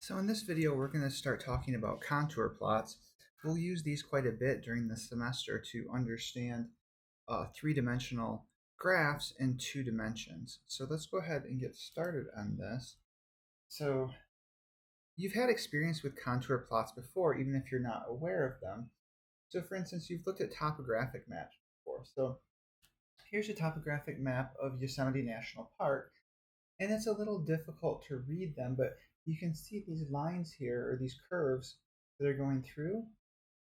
So in this video, we're going to start talking about contour plots. We'll use these quite a bit during the semester to understand three-dimensional graphs in 2 dimensions. So let's go ahead and get started on this. So you've had experience with contour plots before, even if you're not aware of them. So for instance, you've looked at topographic maps before. So here's a topographic map of Yosemite National Park. And it's a little difficult to read them, but you can see these lines here, or these curves that are going through.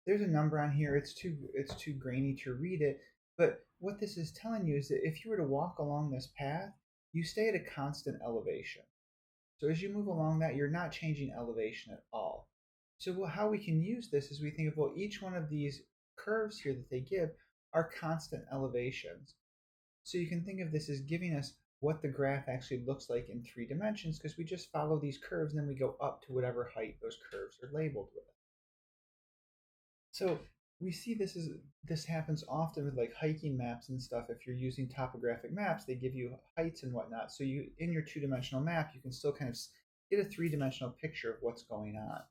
There's a number on here. It's too grainy to read it, but what this is telling you is that if you were to walk along this path, you stay at a constant elevation. So as you move along that, you're not changing elevation at all. So how we can use this is we think of, well, each one of these curves here that they give are constant elevations. So you can think of this as giving us what the graph actually looks like in 3 dimensions, because we just follow these curves and then we go up to whatever height those curves are labeled with. So we see this happens often with like hiking maps and stuff. If you're using topographic maps, they give you heights and whatnot. So you in your 2 dimensional map, you can still kind of get a 3 dimensional picture of what's going on.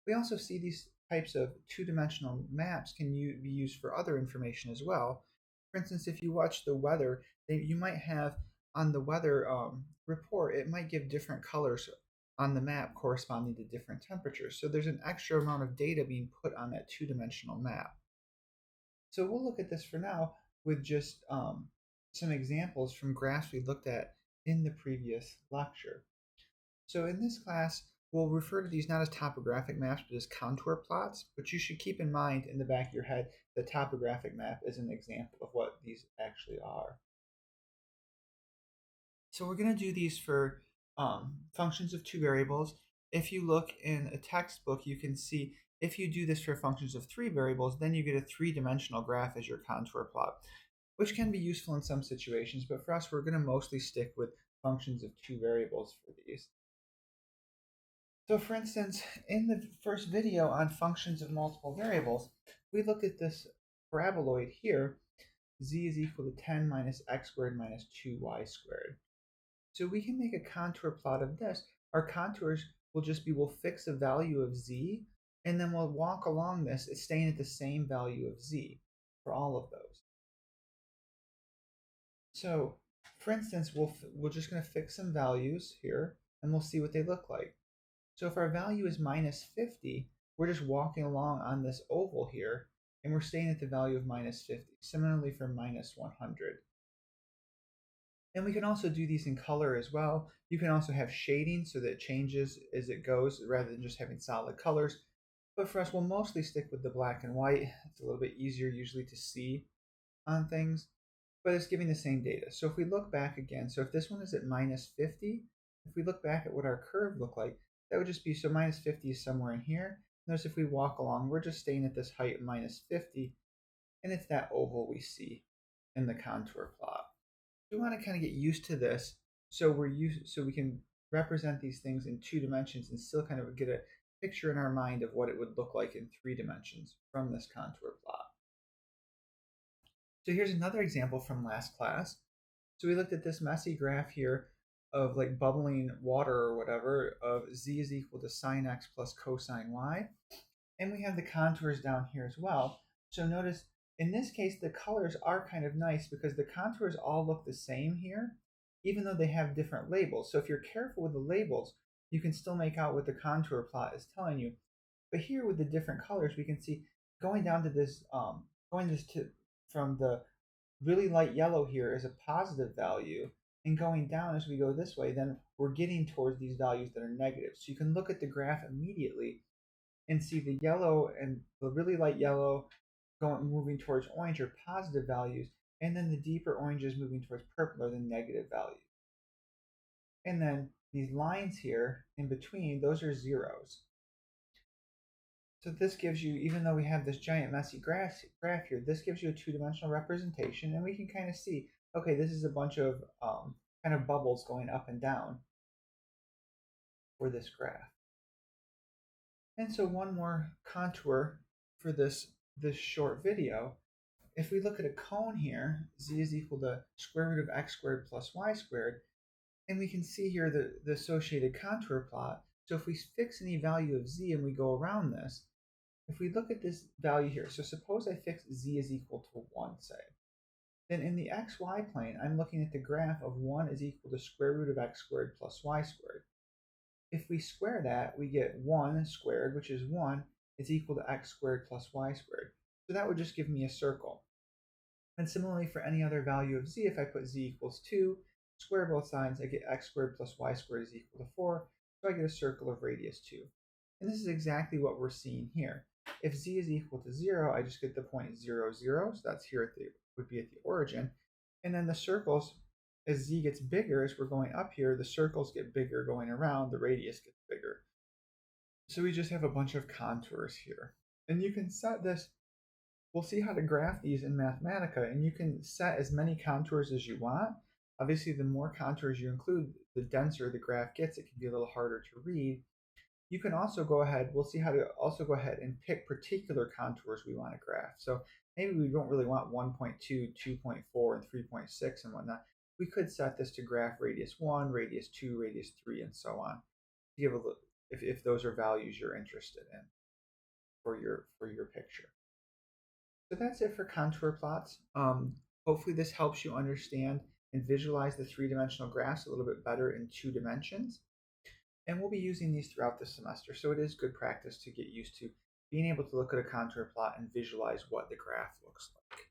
We also see these types of 2 dimensional maps can be used for other information as well. For instance, if you watch the weather, you might have on the weather report, it might give different colors on the map corresponding to different temperatures. So there's an extra amount of data being put on that 2 dimensional map. So we'll look at this for now with just some examples from graphs we looked at in the previous lecture. So in this class, we'll refer to these not as topographic maps, but as contour plots. But you should keep in mind in the back of your head that topographic map is an example of what these actually are. So we're going to do these for functions of two variables. If you look in a textbook, you can see if you do this for functions of three variables, then you get a 3 dimensional graph as your contour plot, which can be useful in some situations. But for us, we're going to mostly stick with functions of two variables for these. So for instance, in the first video on functions of multiple variables, we looked at this paraboloid here, z is equal to 10 minus x squared minus 2y squared. So we can make a contour plot of this. Our contours will just be, we'll fix a value of z, and then we'll walk along this, it's staying at the same value of z for all of those. So for instance, we're just going to fix some values here, and we'll see what they look like. So if our value is minus 50, we're just walking along on this oval here, and we're staying at the value of minus 50. Similarly for minus 100. And we can also do these in color as well. You can also have shading so that it changes as it goes rather than just having solid colors. But for us, we'll mostly stick with the black and white. It's a little bit easier usually to see on things, but it's giving the same data. So if we look back again, so if this one is at minus 50, if we look back at what our curve looked like, that would just be, so minus 50 is somewhere in here. Notice if we walk along, we're just staying at this height of minus 50, and it's that oval we see in the contour plot. We want to kind of get used to this, so we can represent these things in 2 dimensions and still kind of get a picture in our mind of what it would look like in 3 dimensions from this contour plot. So here's another example from last class. So we looked at this messy graph here of like bubbling water or whatever of z is equal to sine x plus cosine y. And we have the contours down here as well. So notice in this case, the colors are kind of nice because the contours all look the same here, even though they have different labels. So if you're careful with the labels, you can still make out what the contour plot is telling you. But here with the different colors, we can see going down to this, from the really light yellow here is a positive value, and going down as we go this way, then we're getting towards these values that are negative. So you can look at the graph immediately and see the yellow and the really light yellow moving towards orange are positive values, and then the deeper oranges moving towards purple are the negative values. And then these lines here in between, those are zeros. So this gives you, even though we have this giant messy graph here, this gives you a 2 dimensional representation, and we can kind of see, okay, this is a bunch of kind of bubbles going up and down for this graph. And so one more contour for this short video. If we look at a cone here, z is equal to square root of x squared plus y squared, and we can see here the associated contour plot. So if we fix any value of z and we go around this, if we look at this value here, so suppose I fix z is equal to 1, say, then in the xy plane, I'm looking at the graph of 1 is equal to square root of x squared plus y squared. If we square that, we get 1 squared, which is 1, is equal to x squared plus y squared. So that would just give me a circle. And similarly, for any other value of z, if I put z equals 2, square both sides, I get x squared plus y squared is equal to 4, so I get a circle of radius 2. And this is exactly what we're seeing here. If z is equal to 0, I just get the point 0, 0, so that's here would be at the origin. And then the circles, as z gets bigger, as we're going up here, the circles get bigger going around, the radius gets bigger. So we just have a bunch of contours here. And you can set this, we'll see how to graph these in Mathematica, and you can set as many contours as you want. Obviously, the more contours you include, the denser the graph gets. It can be a little harder to read. You can also go ahead, we'll see how to also go ahead and pick particular contours we want to graph. So maybe we don't really want 1.2, 2.4, and 3.6 and whatnot. We could set this to graph radius 1, radius 2, radius 3, and so on. To give a look, if those are values you're interested in for your picture. So that's it for contour plots. Hopefully this helps you understand and visualize the three-dimensional graphs a little bit better in 2 dimensions. And we'll be using these throughout the semester, so it is good practice to get used to being able to look at a contour plot and visualize what the graph looks like.